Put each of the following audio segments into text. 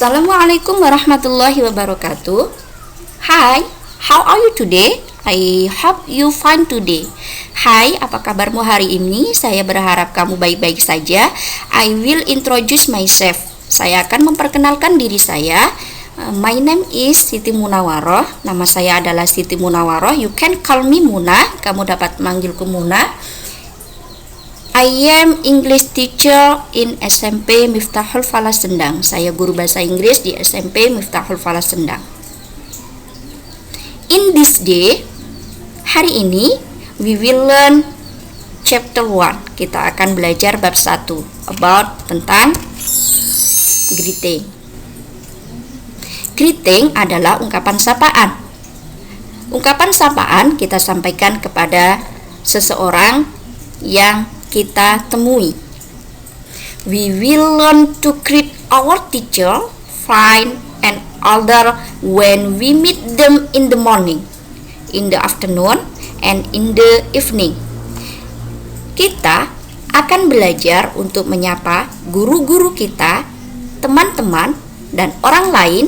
Assalamualaikum warahmatullahi wabarakatuh. Hi, how are you today? I hope you fine today. Hai, apa kabarmu hari ini? Saya berharap kamu baik-baik saja. I will introduce myself. Saya akan memperkenalkan diri saya. My name is Siti Munawaroh. Nama saya adalah Siti Munawaroh. You can call me Muna. Kamu dapat manggilku Muna. I am English teacher in SMP Miftahul Falah Sendang. Saya guru bahasa Inggris di SMP Miftahul Falah Sendang. In this day, hari ini, we will learn chapter 1. Kita akan belajar bab 1 about tentang greeting. Greeting adalah ungkapan sapaan. Ungkapan sapaan kita sampaikan kepada seseorang yang kita temui. We will learn to greet our teacher, friend, and elder when we meet them in the morning, in the afternoon, and in the evening. Kita akan belajar untuk menyapa guru-guru kita, teman-teman, dan orang lain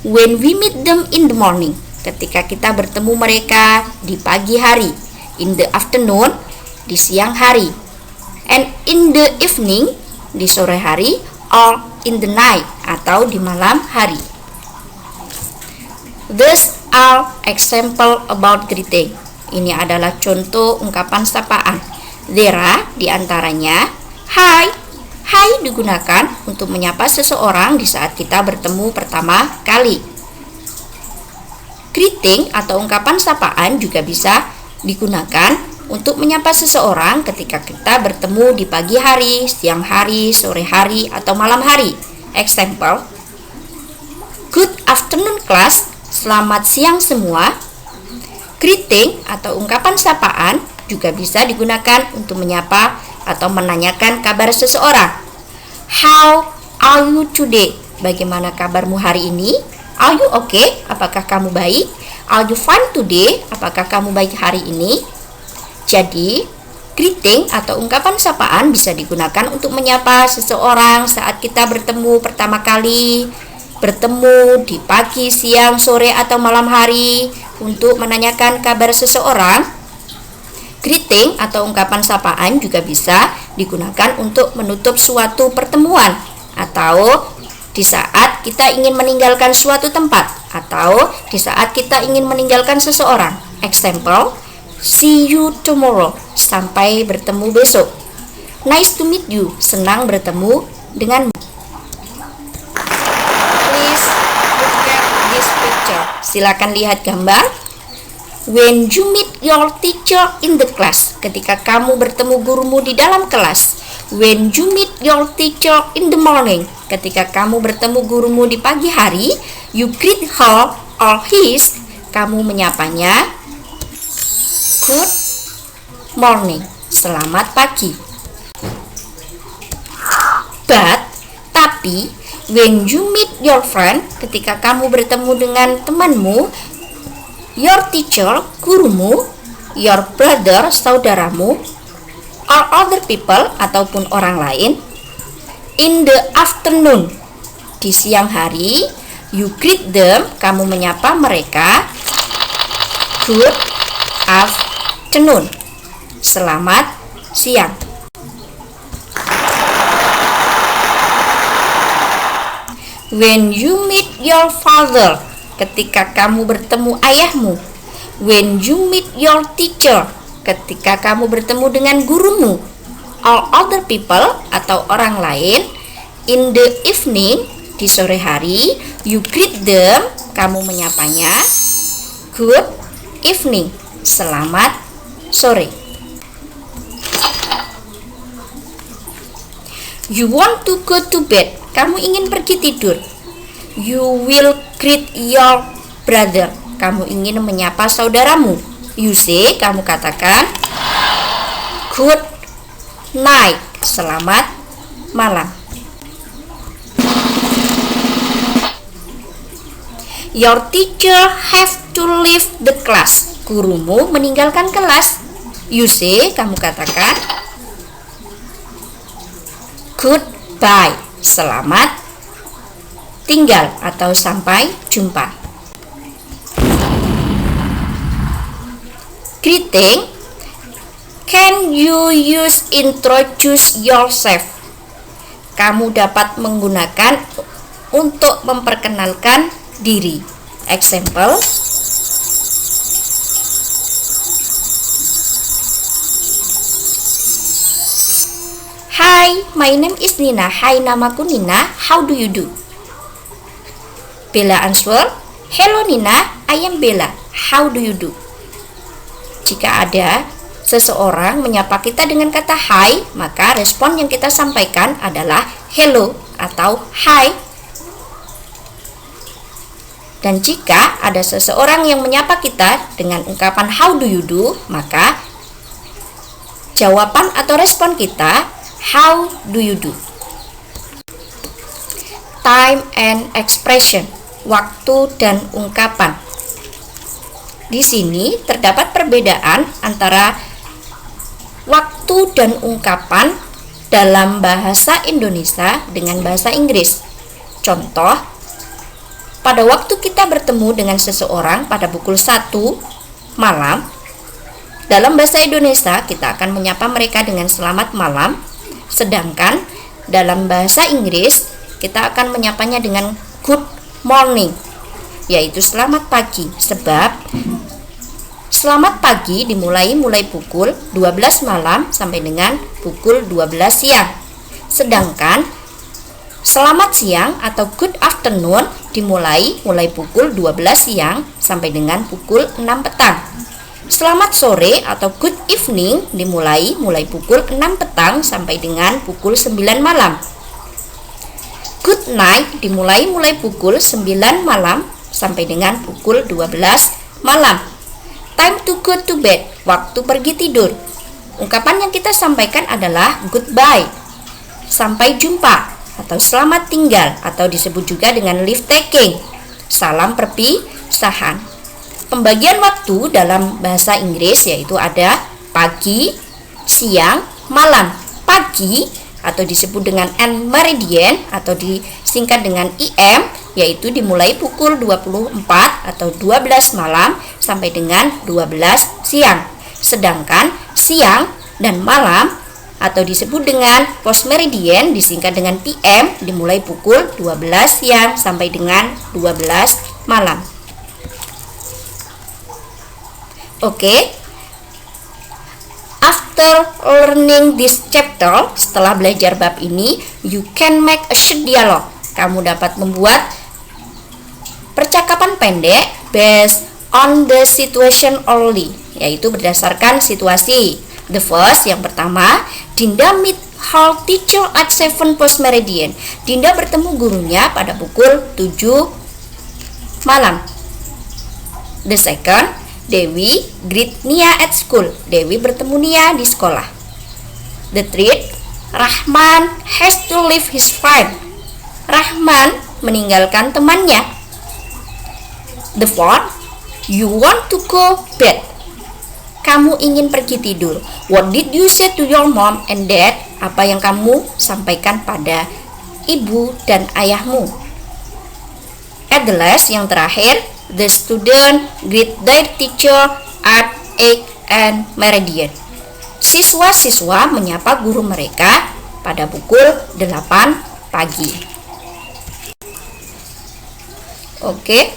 when we meet them in the morning, ketika kita bertemu mereka di pagi hari, in the afternoon, di siang hari, and in the evening, di sore hari, or in the night, atau di malam hari. These are example about greeting. Ini adalah contoh ungkapan sapaan. There are diantaranya hi. Hi digunakan untuk menyapa seseorang di saat kita bertemu pertama kali. Greeting atau ungkapan sapaan juga bisa digunakan untuk menyapa seseorang ketika kita bertemu di pagi hari, siang hari, sore hari, atau malam hari. Example, good afternoon class, selamat siang semua. Greeting atau ungkapan sapaan juga bisa digunakan untuk menyapa atau menanyakan kabar seseorang. How are you today? Bagaimana kabarmu hari ini? Are you okay? Apakah kamu baik? Are you fine today? Apakah kamu baik hari ini? Jadi, greeting atau ungkapan sapaan bisa digunakan untuk menyapa seseorang saat kita bertemu pertama kali, bertemu di pagi, siang, sore, atau malam hari, untuk menanyakan kabar seseorang. Greeting atau ungkapan sapaan juga bisa digunakan untuk menutup suatu pertemuan, atau di saat kita ingin meninggalkan suatu tempat, atau di saat kita ingin meninggalkan seseorang. Example, see you tomorrow, sampai bertemu besok. Nice to meet you, senang bertemu denganmu. Please look at this picture. Silakan lihat gambar. When you meet your teacher in the class, ketika kamu bertemu gurumu di dalam kelas. When you meet your teacher in the morning, ketika kamu bertemu gurumu di pagi hari. You greet her or his, kamu menyapanya good morning, selamat pagi. Tapi, when you meet your friend, ketika kamu bertemu dengan temanmu, your teacher, gurumu, your brother, saudaramu, or other people, ataupun orang lain, in the afternoon, di siang hari, you greet them, kamu menyapa mereka good afternoon, selamat siang. When you meet your father, ketika kamu bertemu ayahmu. When you meet your teacher, ketika kamu bertemu dengan gurumu. All other people, atau orang lain. In the evening, di sore hari. You greet them, kamu menyapanya good evening, selamat sore. You want to go to bed, kamu ingin pergi tidur. You will greet your brother, kamu ingin menyapa saudaramu. You say, kamu katakan good night, selamat malam. Your teacher have to leave the class, gurumu meninggalkan kelas. You say, kamu katakan goodbye, selamat tinggal atau sampai jumpa. Greeting. Can you use introduce yourself? Kamu dapat menggunakan untuk memperkenalkan diri. Example. Hi, my name is Nina. Hai, namaku Nina. How do you do? Bella answer, hello Nina, I am Bella. How do you do? Jika ada seseorang menyapa kita dengan kata hi, maka respon yang kita sampaikan adalah hello atau hi. Dan jika ada seseorang yang menyapa kita dengan ungkapan how do you do, maka jawaban atau respon kita how do you do. Time and expression, waktu dan ungkapan. Di sini terdapat perbedaan antara waktu dan ungkapan dalam bahasa Indonesia dengan bahasa Inggris. Contoh, pada waktu kita bertemu dengan seseorang pada pukul 1 malam, dalam bahasa Indonesia kita akan menyapa mereka dengan selamat malam, sedangkan dalam bahasa Inggris kita akan menyapanya dengan good morning, yaitu selamat pagi, sebab selamat pagi dimulai pukul 12 malam sampai dengan pukul 12 siang. Sedangkan selamat siang atau good afternoon dimulai pukul 12 siang sampai dengan pukul 6 petang. Selamat sore atau good evening dimulai pukul 6 petang sampai dengan pukul 9 malam. Good night dimulai pukul 9 malam sampai dengan pukul 12 malam. Time to go to bed, waktu pergi tidur. Ungkapan yang kita sampaikan adalah goodbye, sampai jumpa, atau selamat tinggal, atau disebut juga dengan leave taking, salam perpisahan. Pembagian waktu dalam bahasa Inggris yaitu ada pagi, siang, malam. Pagi atau disebut dengan end meridian atau disingkat dengan IM, yaitu dimulai pukul 24 atau 12 malam sampai dengan 12 siang. Sedangkan siang dan malam atau disebut dengan post meridian disingkat dengan PM dimulai pukul 12 siang sampai dengan 12 malam. Oke. After learning this chapter, setelah belajar bab ini, you can make a short dialogue. Kamu dapat membuat percakapan pendek based on the situation only, yaitu berdasarkan situasi. The first, yang pertama, Dinda meet her teacher at 7 post meridian. Dinda bertemu gurunya pada pukul 7 malam. The second, Dewi greet Nia at school. Dewi bertemu Nia di sekolah. The third, Rahman has to leave his friend. Rahman meninggalkan temannya. The fourth, you want to go bed. Kamu ingin pergi tidur. What did you say to your mom and dad? Apa yang kamu sampaikan pada ibu dan ayahmu? At the last, yang terakhir, the student greet their teacher at 8 and meridian. Siswa-siswa menyapa guru mereka pada pukul 8 pagi. Oke.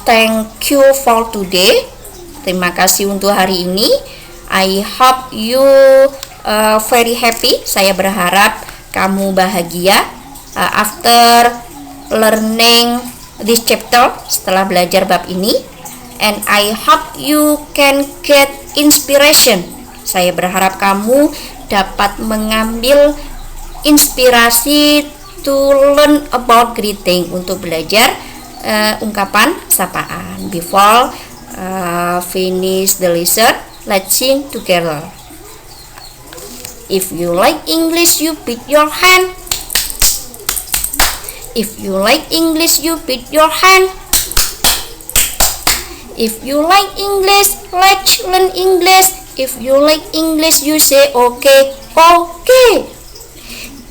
Thank you for today. Terima kasih untuk hari ini. I hope you very happy. Saya berharap kamu bahagia after learning this chapter, setelah belajar bab ini. And I hope you can get inspiration. Saya berharap kamu dapat mengambil inspirasi to learn about greeting, untuk belajar ungkapan sapaan. Before finish the lesson, let's sing together. If you like English, you put your hand. If you like English, you put your hand. If you like English, let's learn English. If you like English, you say okay, okay.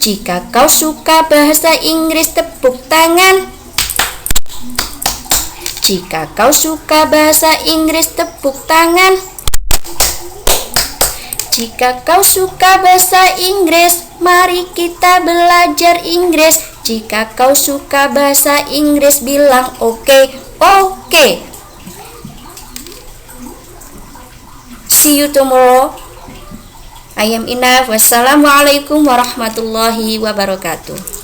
Jika kau suka bahasa Inggris, tepuk tangan. Jika kau suka bahasa Inggris, tepuk tangan. Jika kau suka bahasa Inggris, mari kita belajar Inggris. Jika kau suka bahasa Inggris, bilang oke, oke. See you tomorrow. I am Ina. Wassalamualaikum warahmatullahi wabarakatuh.